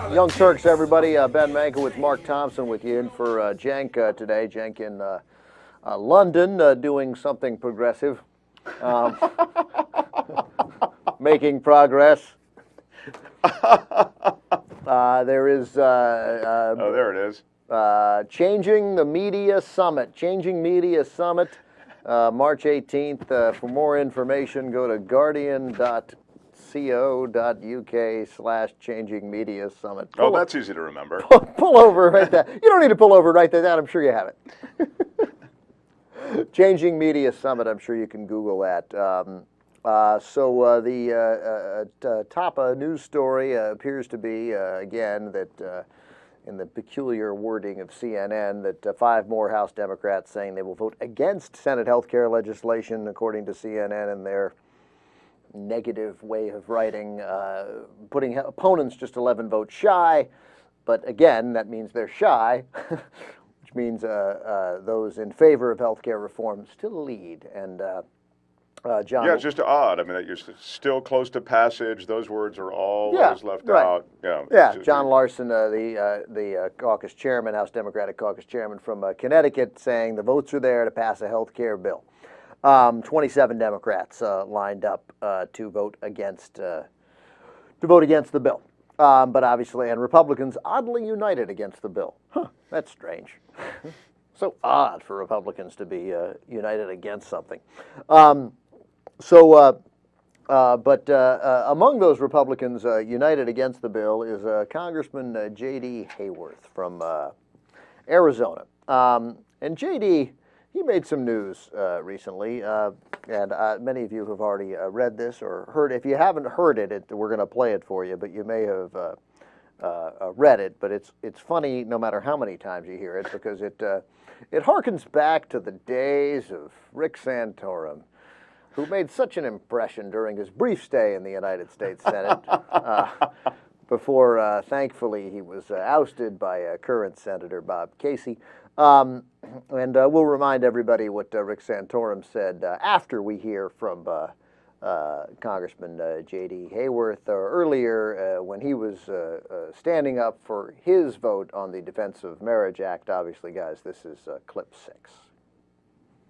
Young Turks, everybody. Ben Mankiewicz, Mark Thompson with you in for Cenk today. Cenk in London doing something progressive, making progress. There is... oh, there it is. Changing Media Summit, March 18th. For more information, go to guardian.co.uk/Changing Media Summit. Oh, that's easy to remember. Pull over right there. You don't need to pull over right there. I'm sure you have it. Changing Media Summit, I'm sure you can Google that. The top news story appears to be, again, that in the peculiar wording of CNN, that 5 more House Democrats saying they will vote against Senate health care legislation, according to CNN and their negative way of writing, putting opponents just 11 votes shy. But again, that means they're shy, which means those in favor of health care reform still lead. And John, yeah, it's just odd. I mean, you're still close to passage. Those words are always left out. Yeah, John Larson, the caucus chairman, House Democratic caucus chairman from Connecticut, saying the votes are there to pass a health care bill. 27 Democrats lined up to vote against the bill, but obviously, and Republicans oddly united against the bill. That's strange. So odd for Republicans to be united against something. But among those Republicans united against the bill is Congressman JD Hayworth from Arizona. And JD, he made some news recently, and many of you have already read this or heard. If you haven't heard it, we're going to play it for you, but you may have read it. But it's funny no matter how many times you hear it, because it harkens back to the days of Rick Santorum, who made such an impression during his brief stay in the United States Senate before, thankfully, he was ousted by current Senator Bob Casey. And we'll remind everybody what Rick Santorum said after we hear from Congressman JD Hayworth earlier when he was standing up for his vote on the Defense of Marriage Act. Obviously, guys, this is clip 6.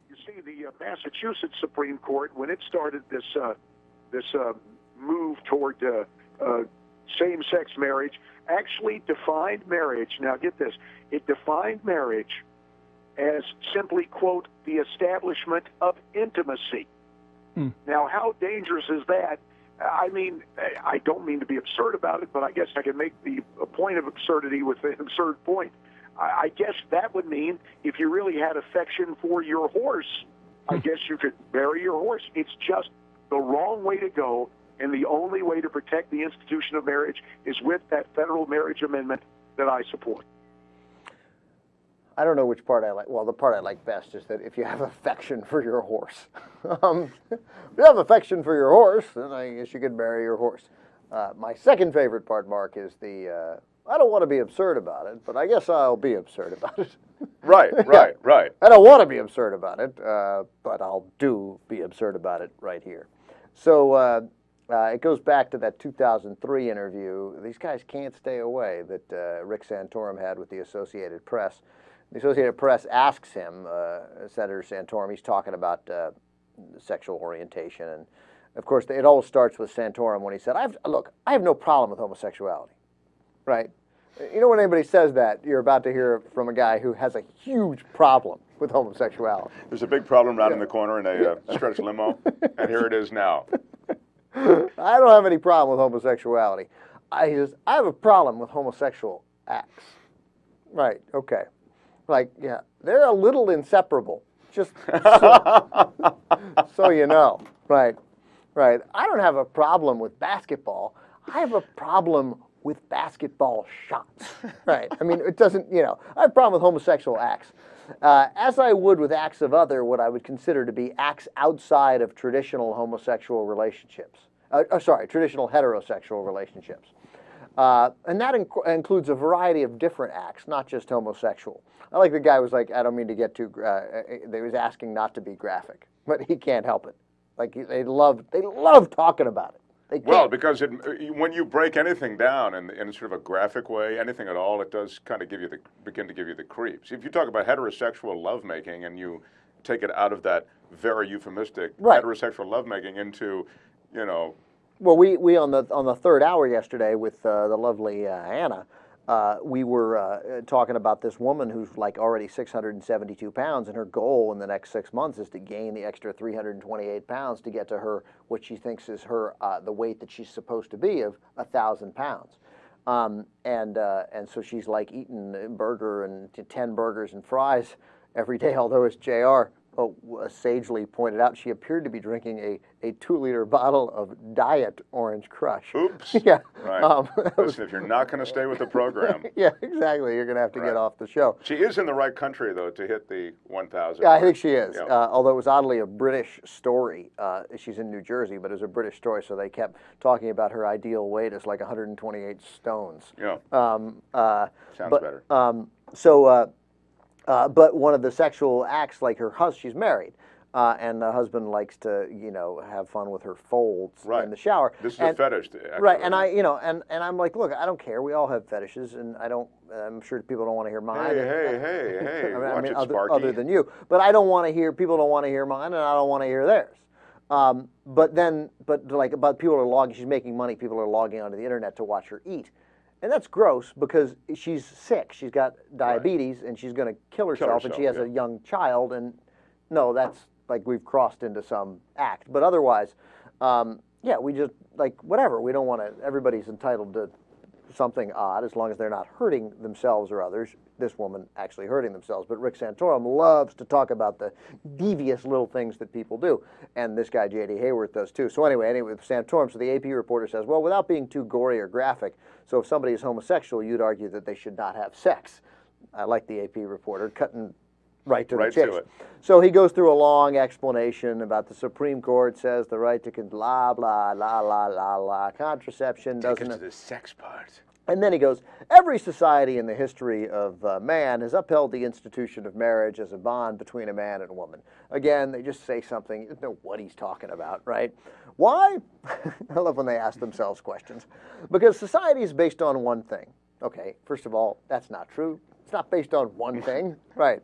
You see, the Massachusetts Supreme Court, when it started this move toward same-sex marriage, actually defined marriage. Now, get this. It defined marriage as simply, quote, the establishment of intimacy. Now, how dangerous is that? I mean, I don't mean to be absurd about it, but I guess I can make a point of absurdity with an absurd point. I guess that would mean if you really had affection for your horse, I guess you could marry your horse. It's just the wrong way to go, and the only way to protect the institution of marriage is with that federal marriage amendment that I support. I don't know which part I like. Well, the part I like best is that if you have affection for your horse. If you have affection for your horse, then I guess you could marry your horse. My second favorite part, Mark, is the, I don't want to be absurd about it, but I guess I'll be absurd about it. Right. I don't want to be absurd about it, but I'll be absurd about it right here. So it goes back to that 2003 interview. These guys can't stay away that Rick Santorum had with the Associated Press. The Associated Press asks him, Senator Santorum, he's talking about sexual orientation. And, of course, it all starts with Santorum when he said, I have no problem with homosexuality, right? You know, when anybody says that, you're about to hear from a guy who has a huge problem with homosexuality. There's a big problem right in the corner in a stretch limo, and here it is now. I don't have any problem with homosexuality. I have a problem with homosexual acts. Right, okay. Like, yeah, they're a little inseparable, just so you know. Right. I don't have a problem with basketball. I have a problem with basketball shots. Right. I mean, it doesn't, I have a problem with homosexual acts. As I would with acts of what I would consider to be acts outside of traditional homosexual relationships. Traditional heterosexual relationships. And that includes a variety of different acts, not just homosexual. I like the guy was like, I don't mean to get too, they was asking not to be graphic, but he can't help it. Like they love talking about it. They can't. Well, because when you break anything down in sort of a graphic way, anything at all, it does kind of begin to give you the creeps. If you talk about heterosexual lovemaking and you take it out of that very euphemistic heterosexual lovemaking into, you know. Well, we on the third hour yesterday with the lovely Anna, we were talking about this woman who's like already 672 pounds, and her goal in the next 6 months is to gain the extra 328 pounds to get to her, what she thinks is her the weight that she's supposed to be of 1,000 pounds. And so she's like eating a burger and 10 burgers and fries every day, although as JR sagely pointed out, she appeared to be drinking a 2-liter bottle of Diet Orange Crush. Oops. Yeah. Right. Listen, if you're not going to stay with the program. Yeah, exactly. You're going to have to get off the show. She is in the right country, though, to hit the 1,000. Yeah, I think she is. Yeah. Although it was oddly a British story. She's in New Jersey, but it was a British story, so they kept talking about her ideal weight as like 128 stones. Yeah. Sounds better. But one of the sexual acts, like her husband, she's married, and the husband likes to, have fun with her folds in the shower. This is a fetish, actually. Right, and and I'm like, look, I don't care. We all have fetishes, and I'm sure people don't want to hear mine. Hey, watch it, Sparky. Other than you, but I don't want to hear. People don't want to hear mine, and I don't want to hear theirs. But people are logging. She's making money. People are logging onto the internet to watch her eat. And that's gross because she's sick. She's got diabetes, and she's going to kill herself, and she has a young child. And no, that's like we've crossed into some act. But otherwise, we just whatever. We don't want to. Everybody's entitled to something odd as long as they're not hurting themselves or others. This woman actually hurting themselves. But Rick Santorum loves to talk about the devious little things that people do. And this guy, JD Hayworth, does too. So anyway, with Santorum, so the AP reporter says, well, without being too gory or graphic, so if somebody is homosexual, you'd argue that they should not have sex. I like the AP reporter cutting right to the chase. So he goes through a long explanation about the Supreme Court says the right to blah, blah, la, la, la, la, contraception doesn't... Take it to the sex part. And then he goes, every society in the history of man has upheld the institution of marriage as a bond between a man and a woman. Again, they just say something, you don't know what he's talking about, right? Why? I love when they ask themselves questions. Because society is based on one thing. Okay, first of all, that's not true. It's not based on one thing, right?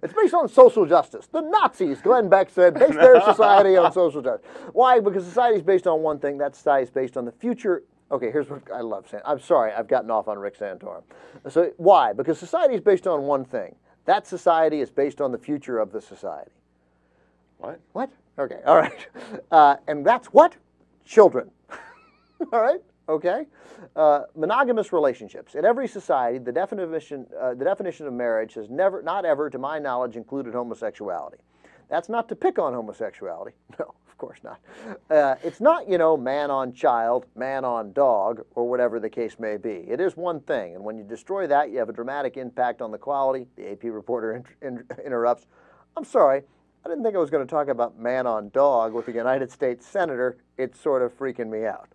It's based on social justice. The Nazis, Glenn Beck said, based their society on social justice. Why? Because society is based on one thing. That society is based on the future. Okay, here's what I love saying. I'm sorry, I've gotten off on Rick Santorum. So why? Because society is based on one thing. That society is based on the future of the society. What? What? Okay, all right. And that's what? Children. All right? Okay? Monogamous relationships. In every society, the definition of marriage has not ever, to my knowledge, included homosexuality. That's not to pick on homosexuality. No, of course not. It's not, man on child, man on dog, or whatever the case may be. It is one thing, and when you destroy that, you have a dramatic impact on the quality. The AP reporter interrupts. I'm sorry, I didn't think I was going to talk about man on dog with a United States Senator. It's sort of freaking me out.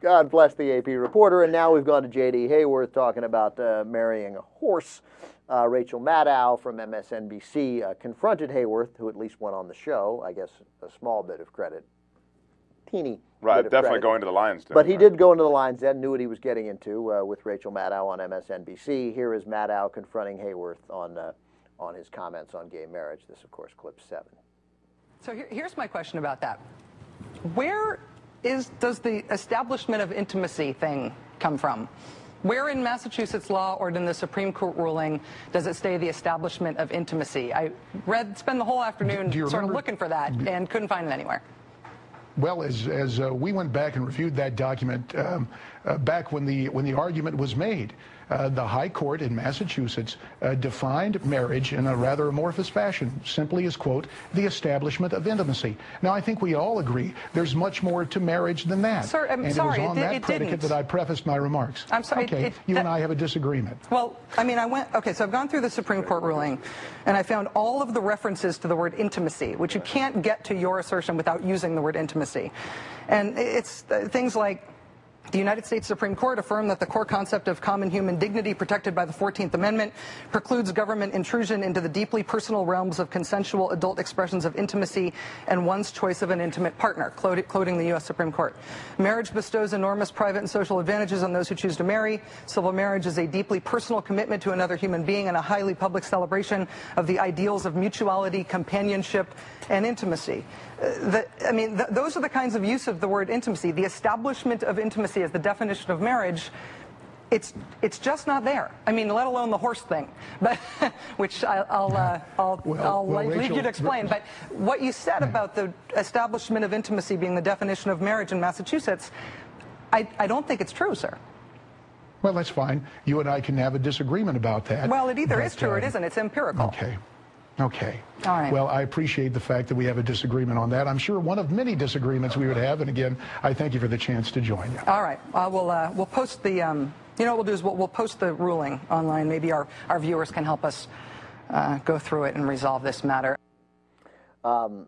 God bless the AP reporter. And now we've gone to JD Hayworth talking about marrying a horse. Rachel Maddow from MSNBC confronted Hayworth, who at least went on the show. I guess a small bit of credit. Teeny. Right, definitely going to the Lions Den. But he did go into the Lions Den, knew what he was getting into with Rachel Maddow on MSNBC. Here is Maddow confronting Hayworth on his comments on gay marriage. This, of course, clip 7. So here's my question about that. Where does the establishment of intimacy thing come from? Where in Massachusetts law or in the Supreme Court ruling does it say the establishment of intimacy? I spent the whole afternoon sort of looking for that and couldn't find it anywhere. Well, as we went back and reviewed that document back when the argument was made, the High Court in Massachusetts defined marriage in a rather amorphous fashion, simply as, quote, the establishment of intimacy. Now, I think we all agree there's much more to marriage than that. Sir, I'm sorry, it was on that predicate that I prefaced my remarks. I'm sorry. Okay, you and I have a disagreement. Well, I mean, so I've gone through the Supreme Court ruling, and I found all of the references to the word intimacy, which you can't get to your assertion without using the word intimacy. And it's things like The United States Supreme Court affirmed that the core concept of common human dignity protected by the 14th Amendment precludes government intrusion into the deeply personal realms of consensual adult expressions of intimacy and one's choice of an intimate partner, quoting the U.S. Supreme Court. Marriage bestows enormous private and social advantages on those who choose to marry. Civil marriage is a deeply personal commitment to another human being and a highly public celebration of the ideals of mutuality, companionship, and intimacy. Those are the kinds of use of the word intimacy. The establishment of intimacy as the definition of marriage, it's just not there. I mean, let alone the horse thing, but which I'll leave you to explain. But what you said about the establishment of intimacy being the definition of marriage in Massachusetts, I don't think it's true, sir. Well, that's fine. You and I can have a disagreement about that. Well, it either is true or it isn't. It's empirical. Okay. Okay. All right. Well, I appreciate the fact that we have a disagreement on that. I'm sure one of many disagreements we would have. And again, I thank you for the chance to join you. All right. We'll post the, you know what we'll do is we'll post the ruling online. Maybe our viewers can help us go through it and resolve this matter. Wow.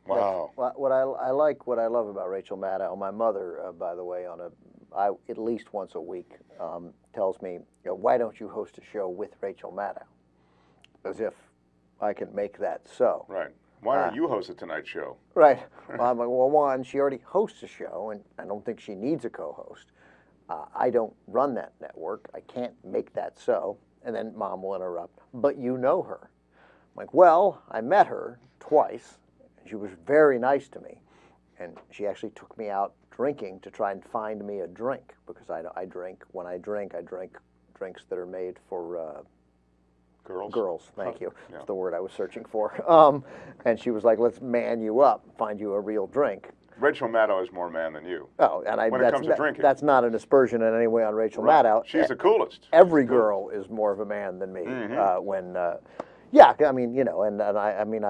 What I love about Rachel Maddow, my mother, by the way, at least once a week, tells me, why don't you host a show with Rachel Maddow? As if I can make that so. Right. Why don't you host a Tonight Show? Right. I'm like, well, one, she already hosts a show, and I don't think she needs a co-host. I don't run that network. I can't make that so. And then Mom will interrupt. But you know her. I'm like, well, I met her twice, and she was very nice to me. And she actually took me out drinking to try and find me a drink, because I drink. When I drink drinks that are made for... Girls, thank you. Yeah. That's the word I was searching for. And she was like, let's man you up, find you a real drink. Rachel Maddow is more man than you. Oh, and when it comes to drinking. That's not an aspersion in any way on Rachel Maddow. She's the coolest. Every girl is more of a man than me. Mm-hmm. When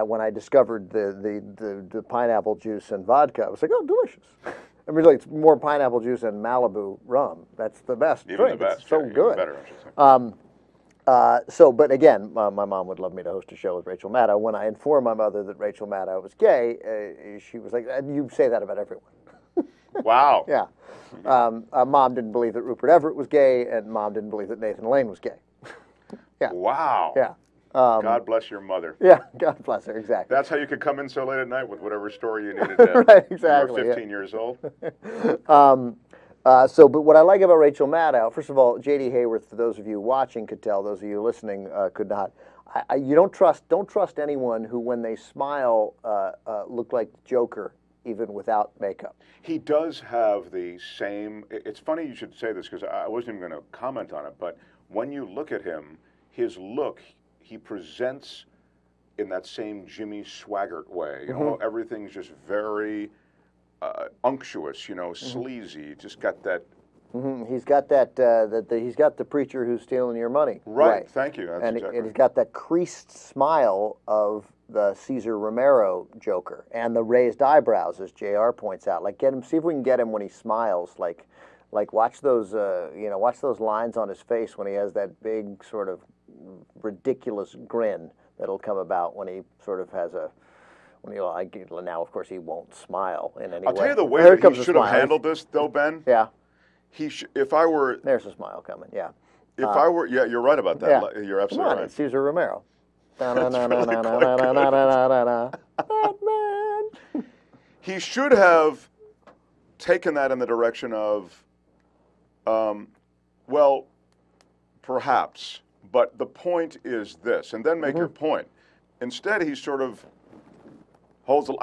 when I discovered the pineapple juice and vodka, I was like, oh, delicious. I mean, like, it's more pineapple juice and Malibu rum. That's the best Even drink. the best. It's so Even good. Better, I should say. But again, my mom would love me to host a show with Rachel Maddow. When I informed my mother that Rachel Maddow was gay, she was like, you say that about everyone. Wow. Yeah. Mom didn't believe that Rupert Everett was gay, and Mom didn't believe that Nathan Lane was gay. Yeah. Wow. Yeah. God bless your mother. Yeah, God bless her, exactly. That's how you could come in so late at night with whatever story you needed to. Right, exactly. You were 15 years old. But what I like about Rachel Maddow, first of all, JD Hayworth, for those of you watching could tell, those of you listening could not. You don't trust anyone who, when they smile, look like Joker, even without makeup. He does have the same. It's funny you should say this, because I wasn't even going to comment on it. But when you look at him, his look, he presents in that same Jimmy Swaggart way. You know, everything's just very unctuous, sleazy. Just got that. He's got that. He's got the preacher who's stealing your money. Right. Thank you. That's and exactly. He's got that creased smile of the Cesar Romero Joker, and the raised eyebrows, as JR points out. Like, see if we can get him when he smiles. Like watch those. Watch those lines on his face when he has that big sort of ridiculous grin that'll come about when he sort of has a. Now, of course, he won't smile in any way. I'll tell you the way that he should have handled this, though, Ben. Yeah. If I were... There's a smile coming, yeah. If I were... Yeah, you're right about that. Yeah. You're absolutely Come on, right. It's Cesar Romero. Batman. He should have taken that in the direction of, well, perhaps, but the point is this, and then make your point. Instead, he sort of holds the...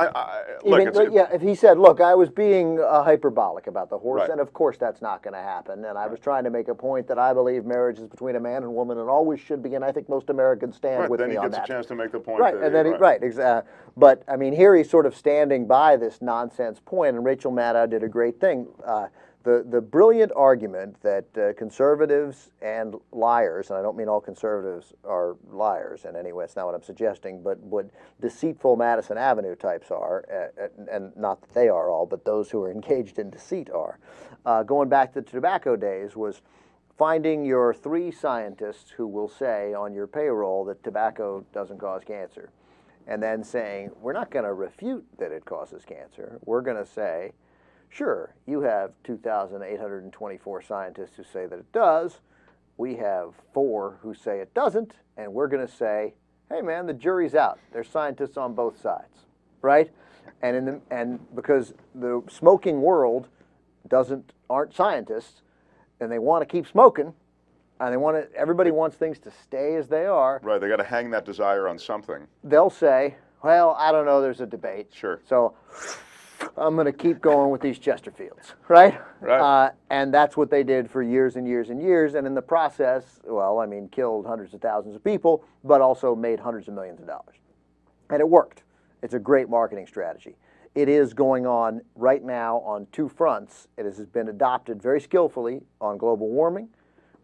if he said, look, I was being hyperbolic about the horse, Right. and of course that's not going to happen, and I was trying to make a point that I believe marriage is between a man and woman and always should be, and I think most Americans stand with me on that. Then he gets a chance to make the point. Right, and then exactly. But I mean, here he's sort of standing by this nonsense point, and Rachel Maddow did a great thing. The brilliant argument that conservatives and liars, and I don't mean all conservatives are liars in any way, it's not what I'm suggesting, but what deceitful Madison Avenue types are, and not that they are all, but those who are engaged in deceit are, going back to the tobacco days, was finding your 3 scientists who will say on your payroll that tobacco doesn't cause cancer, and then saying, we're not going to refute that it causes cancer, we're going to say, Sure, you have 2,824 scientists who say that it does. We have 4 who say it doesn't, and we're going to say, hey man, the jury's out. There's scientists on both sides, right? And because the smoking world aren't scientists, and they want to keep smoking, and everybody wants things to stay as they are. Right, they got to hang that desire on something. They'll say, well, I don't know, there's a debate. Sure. So I'm going to keep going with these Chesterfields, right? Right. And that's what they did for years and years and years. And in the process, well, I mean, killed hundreds of thousands of people, but also made hundreds of millions of dollars. And it worked. It's a great marketing strategy. It is going on right now on 2 fronts. It has been adopted very skillfully on global warming,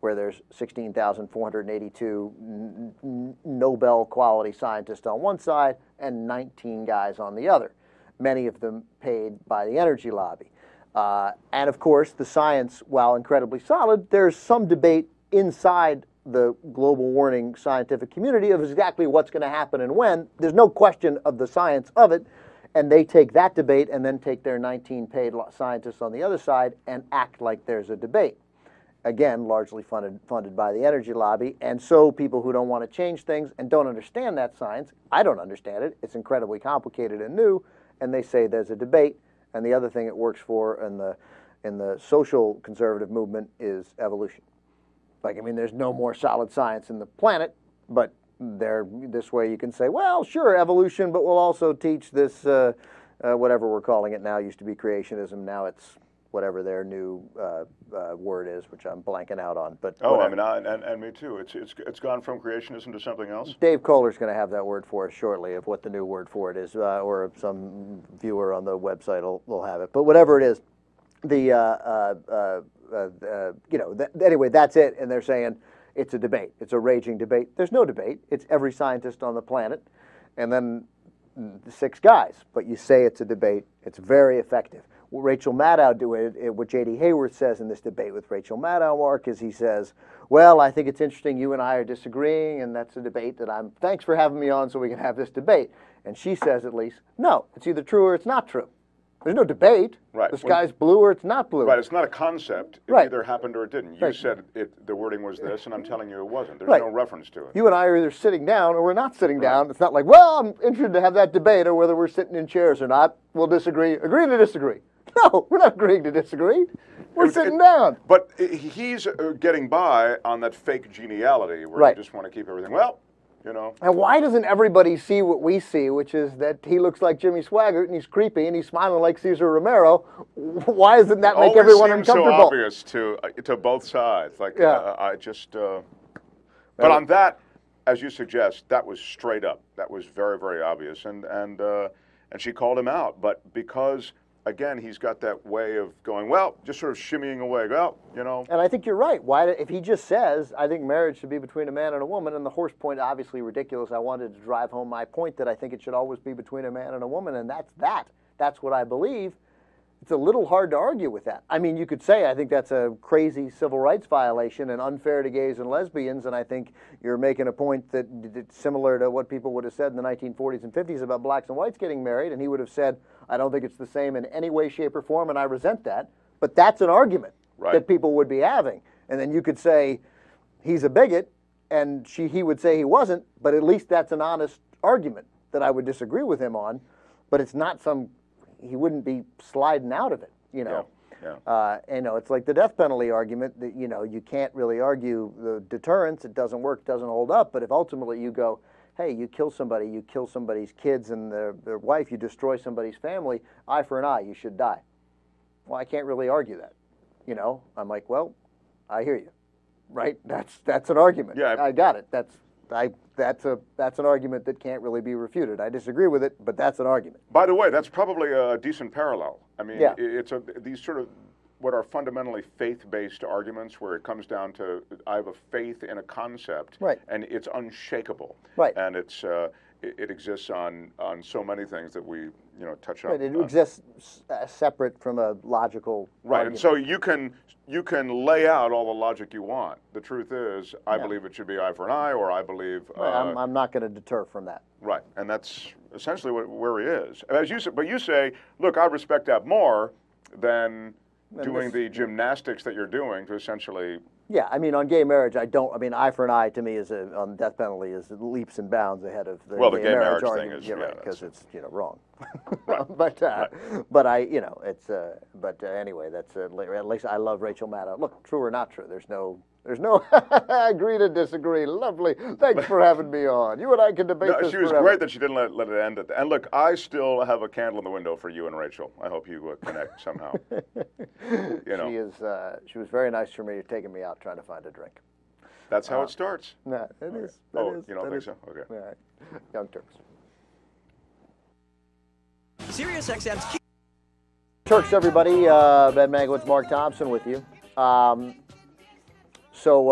where there's 16,482 Nobel quality scientists on one side and 19 guys on the other, many of them paid by the energy lobby. And of course, the science, while incredibly solid, there's some debate inside the global warming scientific community of exactly what's going to happen and when. There's no question of the science of it, and they take that debate and then take their 19 paid scientists on the other side and act like there's a debate. Again, largely funded by the energy lobby. And so people who don't want to change things and don't understand that science, I don't understand it, it's incredibly complicated and new, and they say there's a debate. And the other thing it works for in the social conservative movement is evolution. Like, I mean, there's no more solid science in the planet, but this way you can say, well, sure, evolution, but we'll also teach this, whatever we're calling it now, used to be creationism, now it's whatever their new word is, which I'm blanking out on. But whatever. I mean, and me too. It's gone from creationism to something else. Dave Kohler's going to have that word for us shortly of what the new word for it is, or some viewer on the website will have it. But whatever it is, anyway, that's it. And they're saying it's a debate. It's a raging debate. There's no debate. It's every scientist on the planet, and then 6 guys. But you say it's a debate. It's very effective. What Rachel Maddow what JD Hayworth says in this debate with Rachel Maddow, Mark, is he says, well, I think it's interesting you and I are disagreeing, and that's a debate that thanks for having me on so we can have this debate. And she says, at least, no, it's either true or it's not true. There's no debate. Right. The sky's blue or it's not blue. Right, it's not a concept. It either happened or it didn't. You said the wording was this, and I'm telling you it wasn't. There's no reference to it. You and I are either sitting down or we're not sitting down. It's not like, well, I'm interested to have that debate or whether we're sitting in chairs or not. We'll agree to disagree. No, we're not agreeing to disagree. We're sitting down. But he's getting by on that fake geniality where you just want to keep everything, well, you know. And why doesn't everybody see what we see, which is that he looks like Jimmy Swaggart and he's creepy and he's smiling like Cesar Romero? Why doesn't that make everyone uncomfortable? It always seems so obvious to both sides. Like, but on that, as you suggest, that was straight up. That was very, very obvious. And she called him out. But because, again, he's got that way of going, well, just sort of shimmying away, well, you know. And I think you're right. If he just says, I think marriage should be between a man and a woman, and the horse point, obviously ridiculous. I wanted to drive home my point that I think it should always be between a man and a woman, and that's that. That's what I believe. It's a little hard to argue with that. I mean, you could say I think that's a crazy civil rights violation and unfair to gays and lesbians, and I think you're making a point that it's similar to what people would have said in the 1940s and 50s about blacks and whites getting married, and he would have said, I don't think it's the same in any way, shape, or form, and I resent that. But that's an argument that people would be having. And then you could say he's a bigot, and he would say he wasn't, but at least that's an honest argument that I would disagree with him on. But it's not he wouldn't be sliding out of it, you know. It's like the death penalty argument that, you know, you can't really argue the deterrence. It doesn't work, doesn't hold up. But if ultimately you go, hey, you kill somebody's kids and their wife, you destroy somebody's family, eye for an eye, you should die. Well, I can't really argue that, you know. I'm like, well, I hear you, right? That's an argument. Yeah, I got it. That's an argument that can't really be refuted. I disagree with it, but that's an argument. By the way, that's probably a decent parallel. I mean, it's these sort of what are fundamentally faith-based arguments where it comes down to I have a faith in a concept, and it's unshakable, and it exists on so many things that we touch on. It exists separate from a logical argument. And so you can lay out all the logic you want. The truth is, I believe it should be eye for an eye, or I believe I'm not going to deter from that. Right, and that's essentially where he is. As you say, but you say, look, I respect that more. than doing the gymnastics that you're doing to essentially. Yeah, I mean, on gay marriage, I mean, eye for an eye to me is on death penalty is leaps and bounds ahead of the gay marriage argument. thing is because it's wrong. Right. But I it's but anyway, that's at least I love Rachel Maddow. Look, true or not true, there's no agree to disagree. Lovely. Thanks for having me on. You and I can debate this she was forever. great that she didn't let it end. And look, I still have a candle in the window for you and Rachel. I hope you connect somehow. She was very nice for me, taking me out trying to find a drink. That's how it starts. No, it is. You don't think so? Okay. All right. Young Turks. SiriusXM's Turks, everybody. Ben Mankiewicz, Mark Thompson with you. So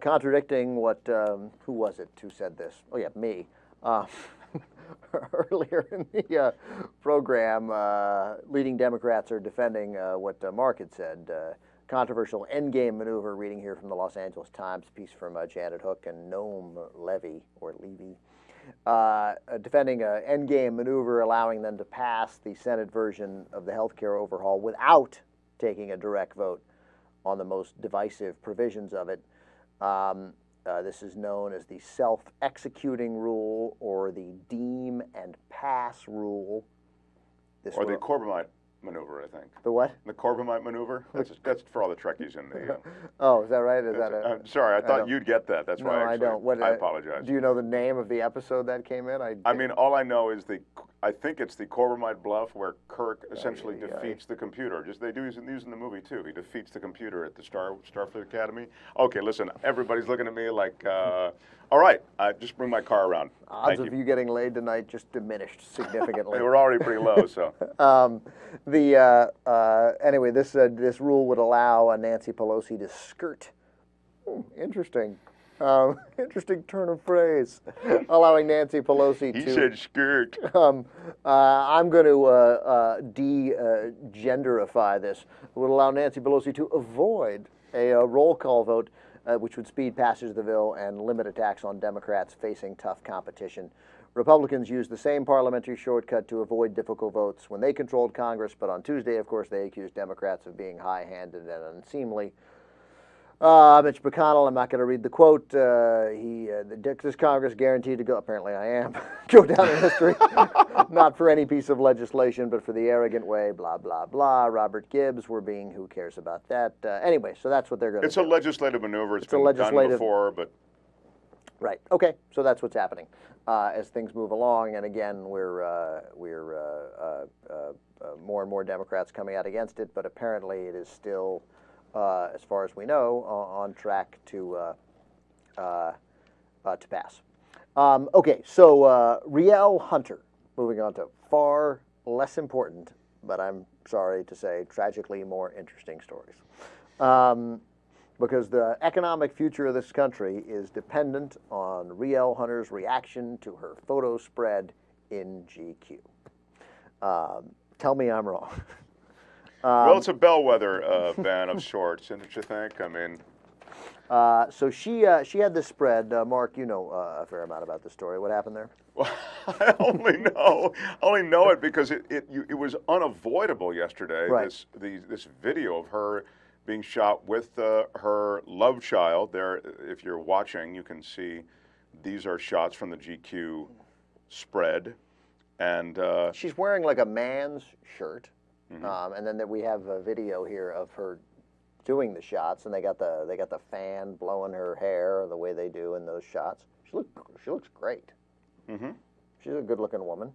contradicting what, who was it who said this? Oh, yeah, me. Earlier in the program, leading Democrats are defending what Mark had said. Controversial endgame maneuver, reading here from the Los Angeles Times, piece from Janet Hook and Noam Levy, defending an endgame maneuver allowing them to pass the Senate version of the health care overhaul without taking a direct vote on the most divisive provisions of it. This is known as the self-executing rule or the deem and pass rule. Or the Corbynite maneuver, I think. The what? The Corbynite maneuver. That's for all the Trekkies in the. Oh, is that right? Is that I'm sorry, I thought you'd get that. That's why. No, I don't. What, I apologize. Do you know the name of the episode that came in? I mean, all I know is I think it's the Corbynite bluff where Kirk essentially defeats the computer. They do use in the movie too. He defeats the computer at the Starfleet Academy. Okay, listen, everybody's looking at me like, all right, just bring my car around. Odds of you getting laid tonight just diminished significantly. They were already pretty low, so. Anyway, this rule would allow Nancy Pelosi to skirt. Interesting. Interesting turn of phrase. Allowing Nancy Pelosi to. He said skirt. I'm going to de-genderify this. It would allow Nancy Pelosi to avoid a roll call vote, which would speed passage of the bill and limit attacks on Democrats facing tough competition. Republicans used the same parliamentary shortcut to avoid difficult votes when they controlled Congress, but on Tuesday, of course, they accused Democrats of being high-handed and unseemly. Mitch McConnell, I'm not going to read the quote. This Congress guaranteed to go, apparently I am, go down in history. Not for any piece of legislation, but for the arrogant way, blah, blah, blah. Robert Gibbs, who cares about that? Anyway, so that's what they're going to do. It's a legislative maneuver. It's been done before, but. Right. Okay. So that's what's happening as things move along, and again, we're more and more Democrats coming out against it, but apparently it is still, as far as we know, on track to pass. Okay. So Rielle Hunter, moving on to far less important, but I'm sorry to say, tragically more interesting stories. Because the economic future of this country is dependent on Rielle Hunter's reaction to her photo spread in GQ. Tell me I'm wrong. Well, it's a bellwether, Ben, of sorts, don't you think? I mean... So she had this spread. Mark, you know a fair amount about the story. What happened there? Well, I only know it because it was unavoidable yesterday. Right. This video of her being shot with her love child. There, if you're watching, you can see these are shots from the GQ spread, and she's wearing like a man's shirt, and then we have a video here of her doing the shots, and they got the fan blowing her hair the way they do in those shots. She looks great. Mm-hmm. She's a good-looking woman.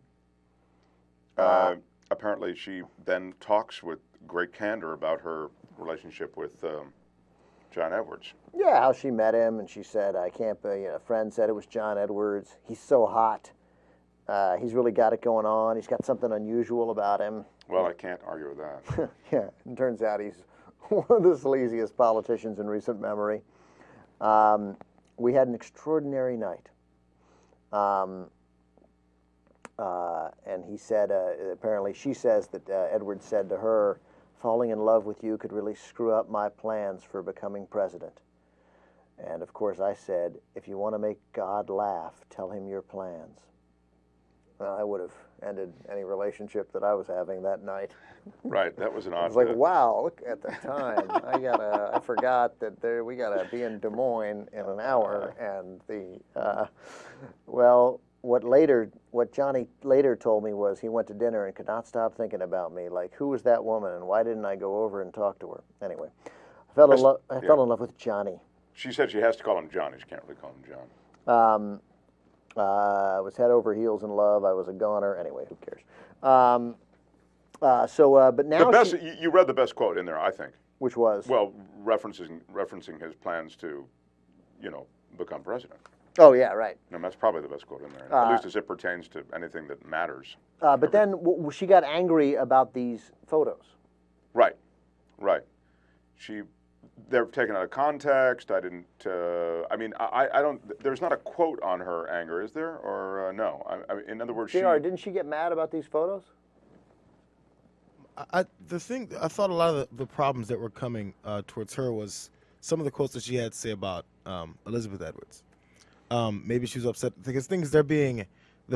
Apparently, she then talks with great candor about her relationship with John Edwards. Yeah, how she met him, and she said, "I can't." A friend said it was John Edwards. He's so hot. He's really got it going on. He's got something unusual about him. Well, I can't argue with that. Yeah, it turns out he's one of the sleaziest politicians in recent memory. We had an extraordinary night. And he said, apparently she says that Edwards said to her, "Falling in love with you could really screw up my plans for becoming president." And of course I said, "If you want to make God laugh, tell him your plans." I would have ended any relationship that I was having that night. Right, that was an odd. I was like, wow, look at the time. I forgot that we gotta be in Des Moines in an hour, and what Johnny later told me was he went to dinner and could not stop thinking about me. Like, who was that woman, and why didn't I go over and talk to her? Anyway, I fell in love with Johnny. She said she has to call him Johnny. She can't really call him John. I was head over heels in love. I was a goner. Anyway, who cares? But now you read the best quote in there, I think. Which was? Well, referencing his plans to, become president. Oh yeah, right. And that's probably the best quote in there, at least as it pertains to anything that matters. But then she got angry about these photos. Right. They're taken out of context. I didn't. I don't. There's not a quote on her anger, is there? Or no? In other words, didn't she get mad about these photos? I thought a lot of the problems that were coming towards her was some of the quotes that she had to say about Elizabeth Edwards. Maybe she was upset because the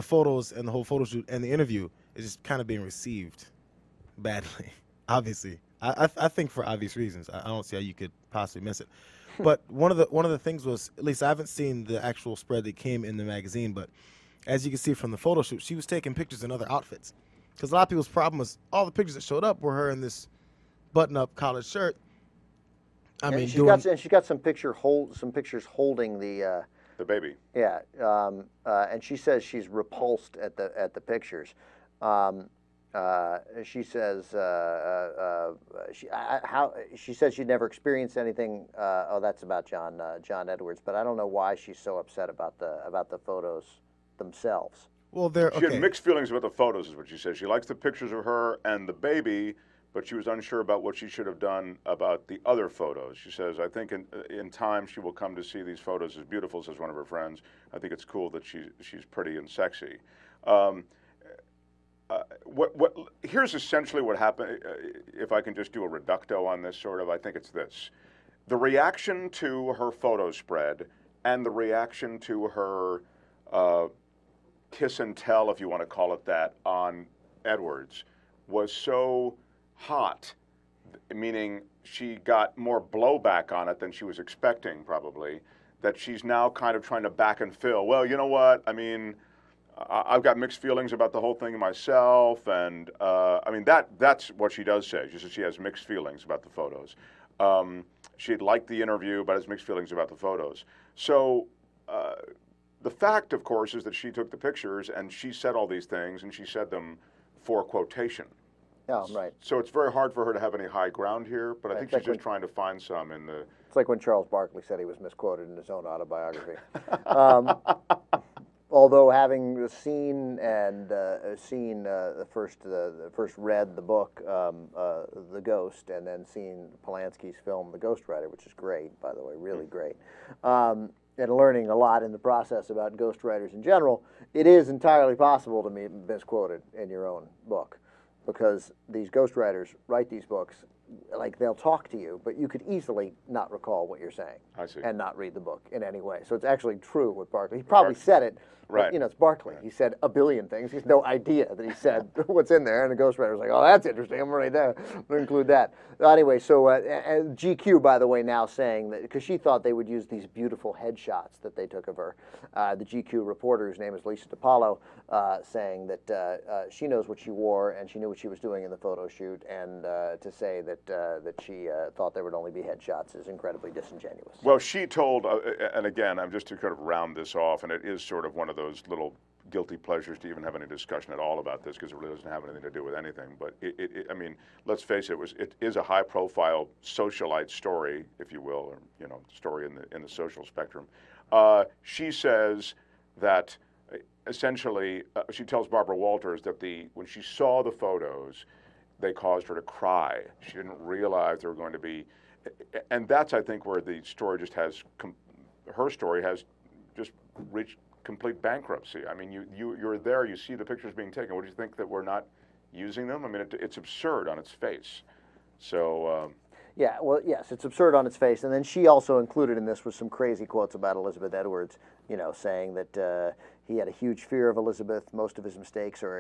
photos and the whole photo shoot and the interview is just kind of being received badly. Obviously, I think for obvious reasons. I don't see how you could possibly miss it. But one of the things was, at least I haven't seen the actual spread that came in the magazine, but as you can see from the photo shoot, she was taking pictures in other outfits. Because a lot of people's problem was all the pictures that showed up were her in this button-up collared shirt. She got some pictures holding the baby. Yeah, and she says she's repulsed at the pictures. She says she said she'd never experienced anything. That's about John Edwards, but I don't know why she's so upset about the photos themselves. Well, she had mixed feelings about the photos, is what she says. She likes the pictures of her and the baby, but she was unsure about what she should have done about the other photos. She says, I think in time she will come to see these photos as beautiful, says one of her friends. I think it's cool that she's pretty and sexy. Here's essentially what happened, if I can just do a reducto on this sort of, I think it's this. The reaction to her photo spread and the reaction to her kiss and tell, if you want to call it that, on Edwards was so hot, meaning she got more blowback on it than she was expecting probably, that she's now kind of trying to back and fill. Well, you know what? I mean, I've got mixed feelings about the whole thing myself, and that's what she does say. She says she has mixed feelings about the photos. She'd liked the interview, but has mixed feelings about the photos. So the fact, of course, is that she took the pictures and she said all these things, and she said them for quotation. Oh, right. So it's very hard for her to have any high ground here, but I think she's just trying to find some in the... It's like when Charles Barkley said he was misquoted in his own autobiography. Although having seen the first read the book, The Ghost, and then seen Polanski's film, The Ghostwriter, which is great, by the way, really great, and learning a lot in the process about ghostwriters in general, it is entirely possible to be misquoted in your own book, because these ghostwriters write these books, like they'll talk to you, but you could easily not recall what you're saying. I see. And not read the book in any way. So it's actually true with Barkley. He probably said it, right. But, it's Barkley. He said a billion things. He has no idea that he said what's in there, and the ghostwriter's like, oh, that's interesting. I'm right there. We'll include that. Anyway, so GQ, by the way, now saying that, because she thought they would use these beautiful headshots that they took of her. The GQ reporter, whose name is Lisa DiPaolo, saying that she knows what she wore and she knew what she was doing in the photo shoot, and to say that she thought there would only be headshots is incredibly disingenuous. Well, she told, and again, I'm just to kind of round this off, and it is sort of one of those little guilty pleasures to even have any discussion at all about this, because it really doesn't have anything to do with anything. But I mean, let's face it, it is a high-profile socialite story, if you will, or story in the social spectrum. She says that essentially, she tells Barbara Walters that when she saw the photos, they caused her to cry. She didn't realize they were going to be, and that's, I think, where the story just has, her story has just reached complete bankruptcy. I mean, you're there, you see the pictures being taken. What do you think, that we're not using them? I mean, it's absurd on its face. So. Yeah, well, yes, it's absurd on its face. And then she also included in this was some crazy quotes about Elizabeth Edwards, saying that he had a huge fear of Elizabeth. Most of his mistakes or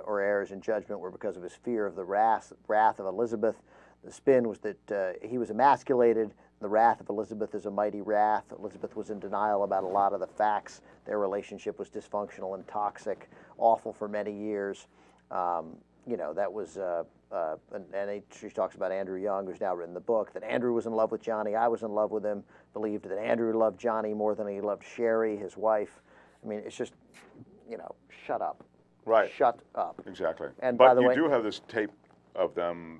errors in judgment were because of his fear of the wrath of Elizabeth. The spin was that he was emasculated. The wrath of Elizabeth is a mighty wrath. Elizabeth was in denial about a lot of the facts. Their relationship was dysfunctional and toxic, awful for many years. That was, and she talks about Andrew Young, who's now written the book, that Andrew was in love with Johnny. I was in love with him. Believed that Andrew loved Johnny more than he loved Sherry, his wife. I mean, it's just, shut up. Right. Shut up. Exactly. And but by the way, you do have this tape of them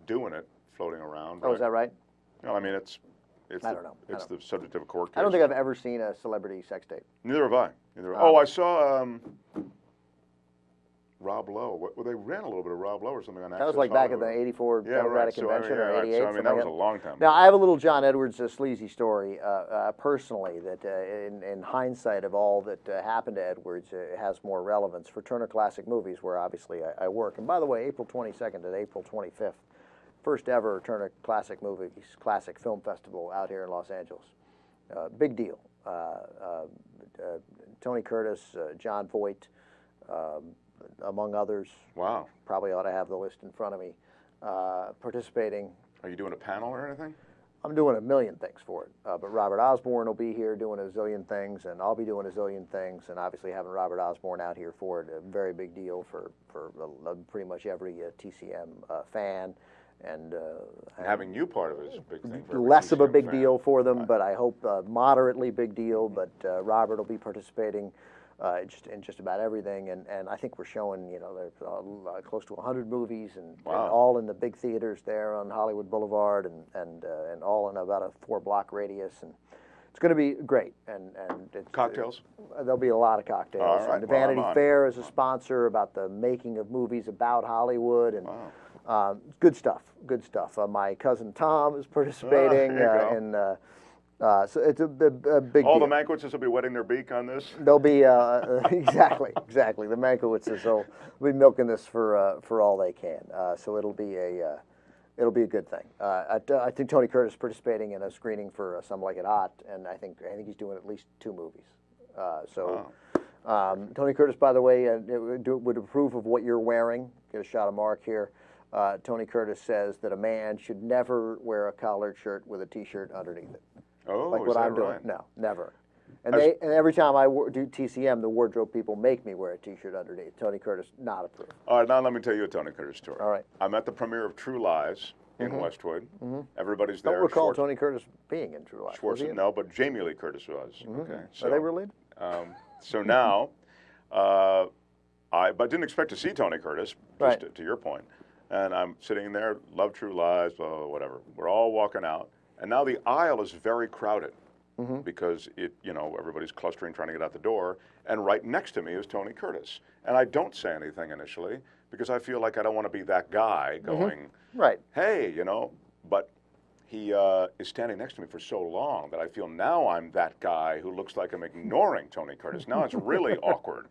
doing it, floating around. Oh, right? is that right? No, I mean, it's I don't know. It's the subject of a court case. I don't think I've ever seen a celebrity sex tape. Neither have I. Oh, I saw Rob Lowe. Well, they ran a little bit of Rob Lowe or something on That was like Access back at the Hollywood. '84 Democratic Convention or '88. So, I mean, that was a long time Now, ago. I have a little John Edwards sleazy story personally that in hindsight of all that happened to Edwards, it has more relevance for Turner Classic Movies, where obviously I work. And by the way, April 22nd to April 25th, first ever Turner Classic Movies Classic Film Festival out here in Los Angeles. Big deal. Tony Curtis, John Voight, among others. Wow. Probably ought to have the list in front of me. Participating. Are you doing a panel or anything? I'm doing a million things for it. But Robert Osborne will be here doing a zillion things, and I'll be doing a zillion things, and obviously having Robert Osborne out here for it, a very big deal for pretty much every TCM fan. And having you part of it is a big thing. For less of a TCM big fan. deal for them, Right. but I hope moderately big deal. But Robert will be participating in just about everything, and I think we're showing, there's close to 100 movies, and all in the big theaters there on Hollywood Boulevard, and all in about a 4-block radius, and it's going to be great. And it's, cocktails. There'll be a lot of cocktails. All right. And Vanity I'm on. Fair is a sponsor about the making of movies about Hollywood, and Wow. good stuff. Good stuff. My cousin Tom is participating, there you go. so it's a big All deal. the Mankwitzes will be wetting their beak on this. They'll be exactly. The Mankowitzes will be milking this for all they can. So it'll be a good thing. I think Tony Curtis is participating in a screening for Some Like It Hot, and I think he's doing at least 2 movies. Tony Curtis, by the way, would approve of what you're wearing. Get a shot of Mark here. Tony Curtis says that a man should never wear a collared shirt with a T-shirt underneath it. Oh, like is what that I'm doing. right? No, never. And every time I do TCM, the wardrobe people make me wear a T-shirt underneath. Tony Curtis, not approved. All right, now let me tell you a Tony Curtis story. All right. I'm at the premiere of True Lies in Westwood. Everybody's there. I don't recall Tony Curtis being in True Lies. No, but Jamie Lee Curtis was. Okay. So, Are they related? So now, I didn't expect to see Tony Curtis, just to your point. And I'm sitting there, love True Lies, blah, blah, whatever. We're all walking out. And now the aisle is very crowded because everybody's clustering trying to get out the door. And right next to me is Tony Curtis. And I don't say anything initially because I feel like I don't want to be that guy going, hey, but he is standing next to me for so long that I feel now I'm that guy who looks like I'm ignoring Tony Curtis. Now it's really awkward.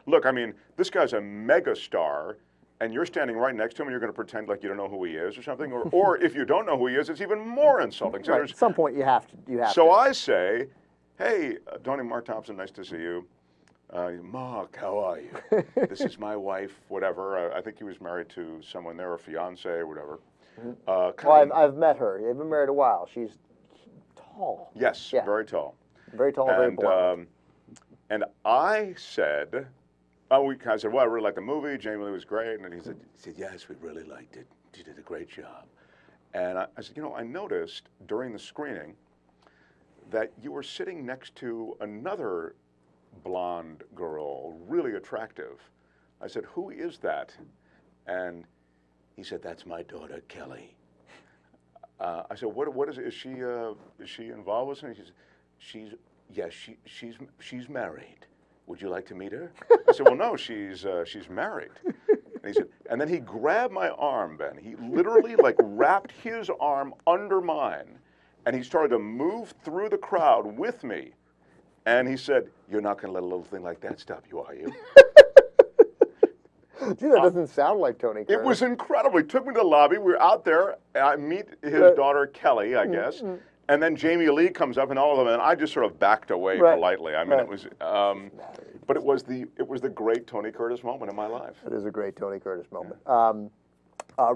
Look, I mean, this guy's a mega star. And you're standing right next to him, and you're going to pretend like you don't know who he is or something, or if you don't know who he is, it's even more insulting. So At some point, you have to. So I say, "Hey, Tony, Mark Thompson, nice to see you. Mark, how are you? This is my wife. Whatever. I think he was married to someone there, a fiance or whatever. I've met her. They've been married a while. She's tall. Yes, very tall. Very tall, very blonde. And I said. I said, well, I really liked the movie. Jamie Lee was great. And he said, yes, we really liked it. You did a great job. And I said, I noticed during the screening that you were sitting next to another blonde girl, really attractive. I said, who is that? And he said, that's my daughter, Kelly. I said, what is it? Is she involved with something? She said, she's married. Would you like to meet her? I said, well, no, she's married. And he said, and then he grabbed my arm, Ben. He literally wrapped his arm under mine, and he started to move through the crowd with me. And he said, you're not going to let a little thing like that stop you, are you? Gee, that doesn't sound like Tony Curtis. It was incredible. He took me to the lobby. We were out there. I meet his daughter, Kelly, I guess. And then Jamie Lee comes up and all of them, and I just sort of backed away politely. I mean, it was, but it was the great Tony Curtis moment in my life. It is a great Tony Curtis moment.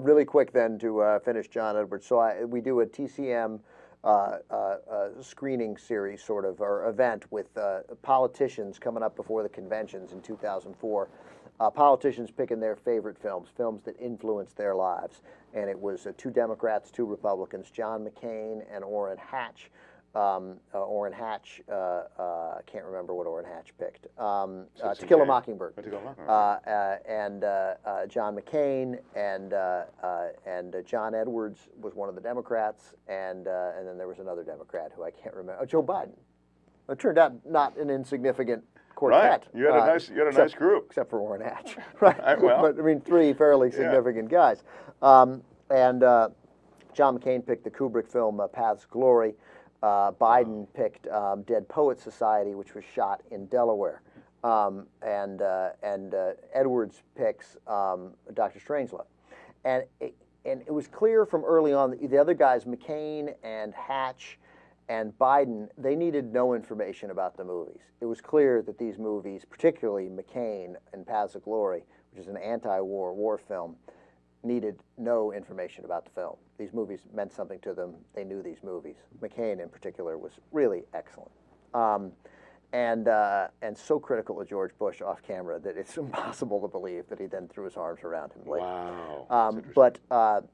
Really quick then to finish John Edwards. So we do a TCM screening series sort of, or event with politicians coming up before the conventions in 2004. Politicians picking their favorite films that influenced their lives. And it was 2 Democrats, 2 Republicans, John McCain and Orrin Hatch. Orrin Hatch, I can't remember what Orrin Hatch picked. To Kill a Mockingbird. And John McCain and John Edwards was one of the Democrats, and then there was another Democrat who I can't remember. Joe Biden. It turned out not an insignificant quartet. Right. You had a nice group. Except for Orrin Hatch. Right. Well, but I mean, 3 fairly significant guys. John McCain picked the Kubrick film Paths of Glory. Biden picked Dead Poets Society, which was shot in Delaware. And Edwards picks Dr. Strangelove. And it was clear from early on that the other guys, McCain and Hatch and Biden, they needed no information about the movies. It was clear that these movies, particularly McCain and Paths of Glory, which is an anti-war war film, needed no information about the film. These movies meant something to them. They knew these movies. McCain, in particular, was really excellent. And so critical of George Bush off camera that it's impossible to believe that he then threw his arms around him later. Wow.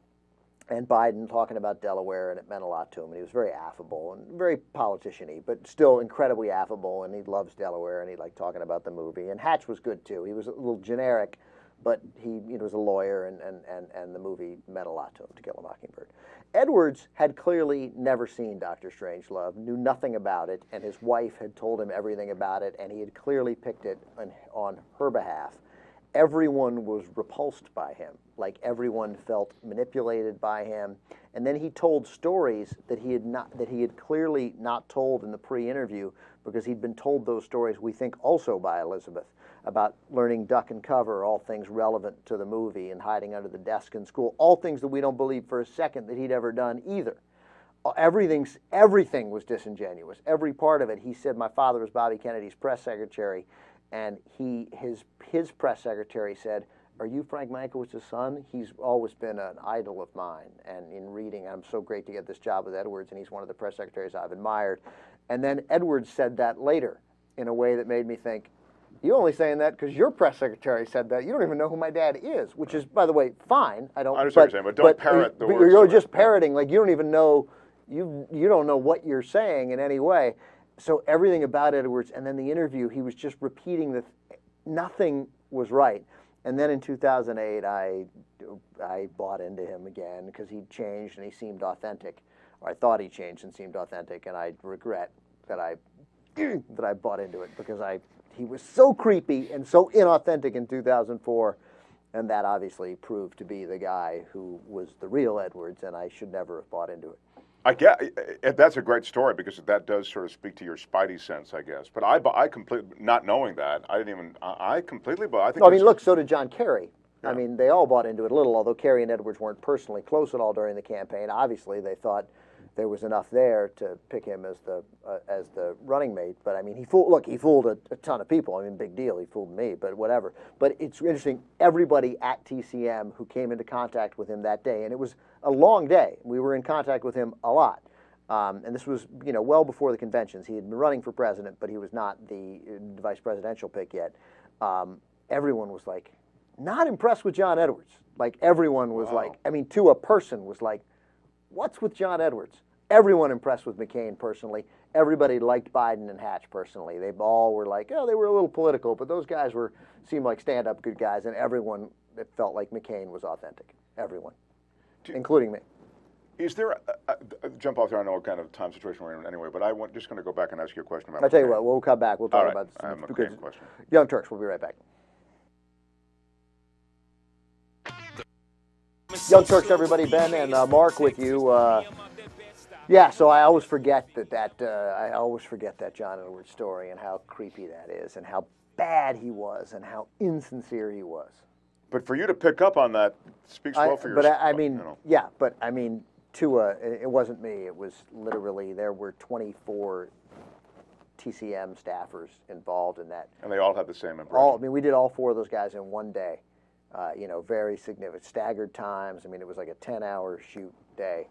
And Biden talking about Delaware, and it meant a lot to him. And he was very affable and very politician-y, but still incredibly affable. And he loves Delaware, and he liked talking about the movie. And Hatch was good too. He was a little generic, but he was a lawyer, and the movie meant a lot to him, To Kill a Mockingbird. Edwards had clearly never seen Dr. Strangelove, knew nothing about it, and his wife had told him everything about it, and he had clearly picked it on her behalf. Everyone was repulsed by him, like everyone felt manipulated by him. And then he told stories that he had clearly not told in the pre-interview, because he'd been told those stories, we think, also by Elizabeth, about learning duck and cover, all things relevant to the movie, and hiding under the desk in school, all things that we don't believe for a second that he'd ever done either. Everything was disingenuous. Every part of it. He said, my father was Bobby Kennedy's press secretary, and his press secretary said, are you Frank Mankowicz's son? He's always been an idol of mine, and in reading, I'm so great to get this job with Edwards, and he's one of the press secretaries I've admired. And then Edwards said that later in a way that made me think, you're only saying that because your press secretary said that. You don't even know who my dad is, which is, by the way, fine. I understand what you're saying, but don't parrot the words. You're just parroting, like you don't even know, you don't know what you're saying in any way. So everything about Edwards, and then the interview, he was just repeating that nothing was right. And then in 2008, I bought into him again because he changed and he seemed authentic, or I thought he changed and seemed authentic, and I regret that I bought into it because he was so creepy and so inauthentic in 2004, and that obviously proved to be the guy who was the real Edwards, and I should never have bought into it. I get that's a great story because that does sort of speak to your spidey sense, I guess. But I completely, not knowing that, I completely bought. I think. No, I mean, look, so did John Kerry. Yeah. I mean, they all bought into it a little, although Kerry and Edwards weren't personally close at all during the campaign. Obviously, they thought there was enough there to pick him as the running mate. But I mean, he fooled a ton of people. I mean, big deal. He fooled me, but whatever. But it's interesting. Everybody at TCM who came into contact with him that day, and it was a long day. We were in contact with him a lot. And this was, well before the conventions. He had been running for president, but he was not the vice presidential pick yet. Everyone was like, not impressed with John Edwards. Like everyone was like, I mean, to a person was like, what's with John Edwards? Everyone impressed with McCain personally. Everybody liked Biden and Hatch personally. They all were like, oh, they were a little political, but those guys seemed like stand-up good guys, and everyone felt like McCain was authentic. Everyone, including me. Is there jump off there? I know what kind of time situation we're in anyway, but just going to go back and ask you a question about. I'll tell you what. We'll come back. We'll talk about this. I have a McCain question. Young Turks. We'll be right back. Young Turks, everybody. Ben and Mark with you. Yeah, so I always forget that John Edwards story and how creepy that is, and how bad he was, and how insincere he was. But for you to pick up on that speaks well for your. But I mean, you know. yeah, but I mean, it wasn't me. It was literally there were 24 TCM staffers involved in that. And they all had the same impression. I mean, we did all 4 of those guys in one day. You know, very significant, staggered times. I mean, it was like a 10-hour shoot day.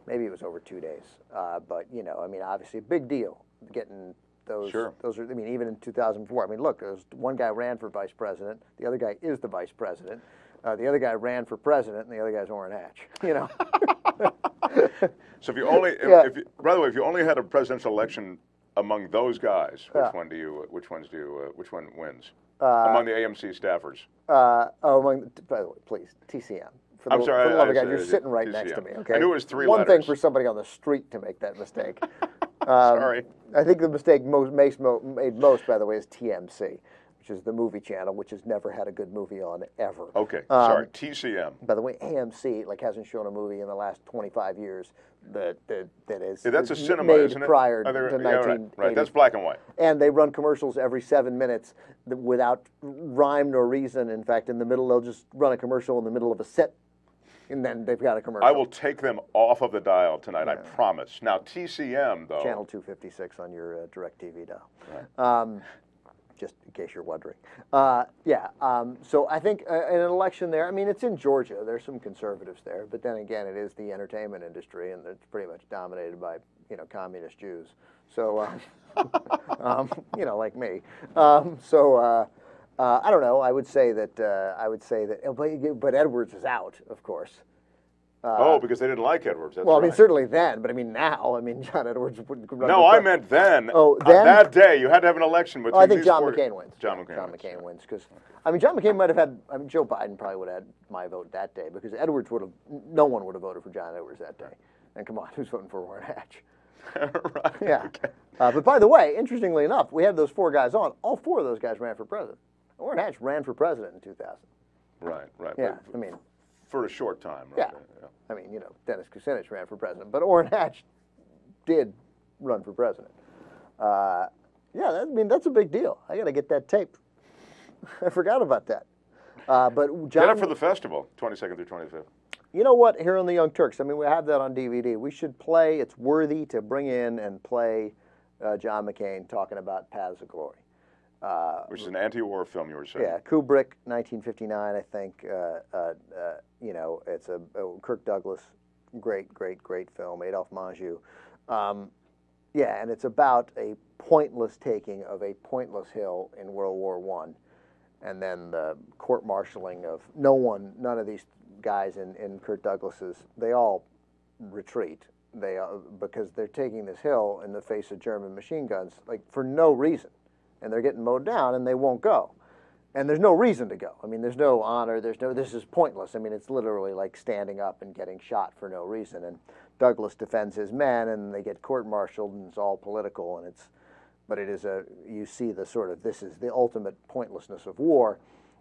Maybe it was over 2 days. But you know, I mean, obviously, a big deal getting those. Sure. Those are. I mean, even in 2004. I mean, look, there's one guy ran for vice president. The other guy is the vice president. The other guy ran for president, and the other guy's Orrin Hatch. You know. So if you only, if you, by the way, if you only had a presidential election among those guys, which one wins among the AMC staffers? By the way, please, TCM. I'm sorry. For the love of God, you're sitting right next to me. Okay. I knew it was 3 One letters. thing for somebody on the street to make that mistake. Sorry. I think the mistake made most, by the way, is TMC, which is the movie channel, which has never had a good movie on ever. Okay. Sorry. TCM. By the way, AMC hasn't shown a movie in the last 25 years that is that's a cinema, made isn't it? prior to 1980. Right. That's black and white. And they run commercials every 7 minutes without rhyme nor reason. In fact, in the middle, they'll just run a commercial in the middle of a set, and then they've got a commercial. I will take them off of the dial tonight, I promise. Now, TCM, though. Channel 256 on your DirecTV dial. Right. Just in case you're wondering. So I think an election there, I mean, it's in Georgia. There's some conservatives there. But then again, it is the entertainment industry, and it's pretty much dominated by, communist Jews. So, like me. I don't know. I would say that, but Edwards is out, of course. Because they didn't like Edwards. That's I mean, right. certainly then, but I mean now. I mean, John Edwards would run. No, I meant then. Oh, then? That day, you had to have an election between I think these John 4 McCain wins. John McCain wins because, I mean, John McCain might have had. I mean, Joe Biden probably would have had my vote that day because Edwards would have. No one would have voted for John Edwards that day. And come on, who's voting for Orrin Hatch? Right. Yeah. Okay. But by the way, interestingly enough, we had those 4 guys on. All 4 of those guys ran for president. Orrin Hatch ran for president in 2000. Right. Yeah. But I mean, for a short time. Right? Yeah. I mean, Dennis Kucinich ran for president, but Orrin Hatch did run for president. I mean, that's a big deal. I got to get that tape. I forgot about that. But John, get it for the festival, 22nd through 25th. You know what? Here on the Young Turks, I mean, we have that on DVD. We should play. It's worthy to bring in and play John McCain talking about Paths of Glory. Which is an anti-war film, you were saying. Yeah, Kubrick, 1959, I think. It's a Kirk Douglas, great film. Adolphe Menjou. And it's about a pointless taking of a pointless hill in World War I, and then the court-martialing of none of these guys in Kirk Douglas's. They all retreat. Because they're taking this hill in the face of German machine guns, like for no reason. And they're getting mowed down, and they won't go. And there's no reason to go. I mean, there's no honor. This is pointless. I mean, it's literally like standing up and getting shot for no reason. And Douglas defends his men, and they get court-martialed, and it's all political. But it is you see the sort of, this is the ultimate pointlessness of war.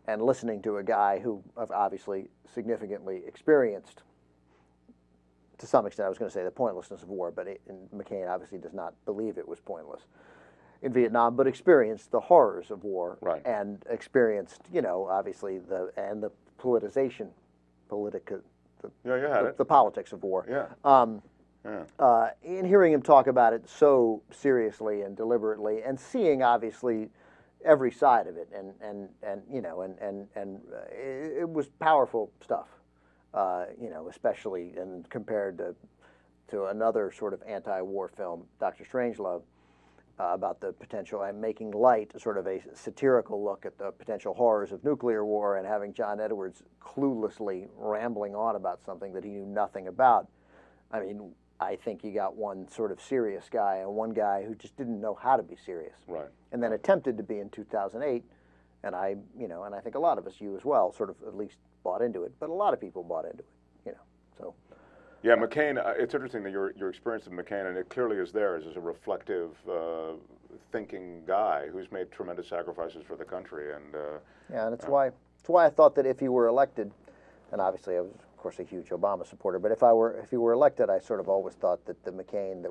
And listening to a guy who obviously significantly experienced, to some extent, I was going to say the pointlessness of war, but McCain obviously does not believe it was pointless in Vietnam, but experienced the horrors of war, right. And experienced, obviously the politicization, the politics of war. Yeah. In hearing him talk about it so seriously and deliberately, and seeing obviously every side of it, and it was powerful stuff, especially and compared to another sort of anti-war film, Dr. Strangelove. About the potential and making light, sort of a satirical look at the potential horrors of nuclear war, and having John Edwards cluelessly rambling on about something that he knew nothing about. I mean, I think you got one sort of serious guy and one guy who just didn't know how to be serious. Right. And then attempted to be in 2008, and I think a lot of us, you as well, sort of at least bought into it. But a lot of people bought into it, so. Yeah, McCain, it's interesting that your experience of McCain, and it clearly is there, is a reflective, thinking guy who's made tremendous sacrifices for the country. And that's why I thought that if he were elected, and obviously I was, of course, a huge Obama supporter, but if he were elected, I sort of always thought that the McCain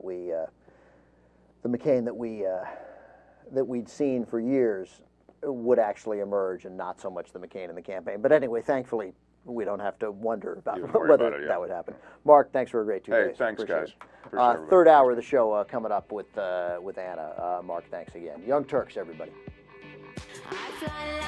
that we'd seen for years would actually emerge and not so much the McCain and the campaign. But anyway, thankfully, we don't have to wonder about whether that would happen. Mark, thanks for a great 2 days. Hey, thanks, Appreciate guys. it. Third hour of the show coming up with Anna. Mark, thanks again. Young Turks, everybody. I fly